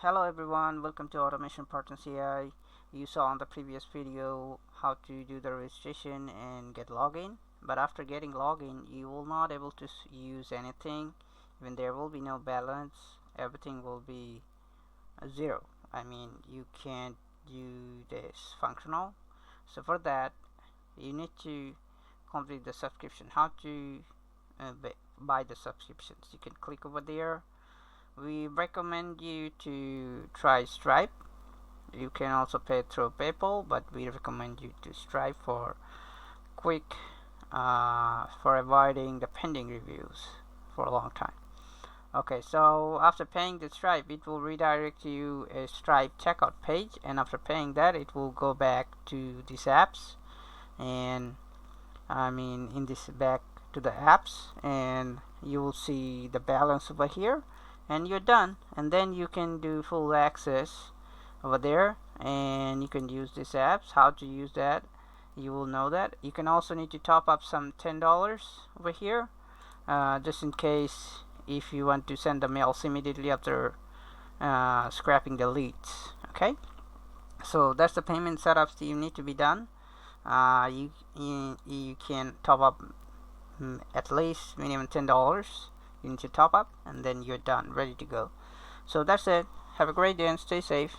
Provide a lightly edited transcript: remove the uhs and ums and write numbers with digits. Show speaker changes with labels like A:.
A: Hello everyone, welcome to Automation Partners AI. You saw on the previous video how to do the registration and get login, but after getting login you will not able to use anything. Even there will be no balance, everything will be zero. I mean, you can't do this functional. So for that you need to complete the subscription. How to buy the subscriptions? You can click over there. We recommend you to try Stripe. You can also pay through PayPal, but we recommend you to Stripe for quick, for avoiding the pending reviews for a long time. Okay, so after paying the Stripe, it will redirect you a Stripe checkout page, and after paying that, it will go back to these apps, and in this back to the apps, and you will see the balance over here, and you're done. And then you can do full access over there, and you can use these apps. How to use that, you will know that. You can also need to top up some $10 over here, just in case if you want to send the mails immediately after scrapping the leads. Okay, so that's the payment setups that you need to be done. You can top up at least minimum $10. You need to top up, and then you're done, ready to go. So that's it. Have a great day and stay safe.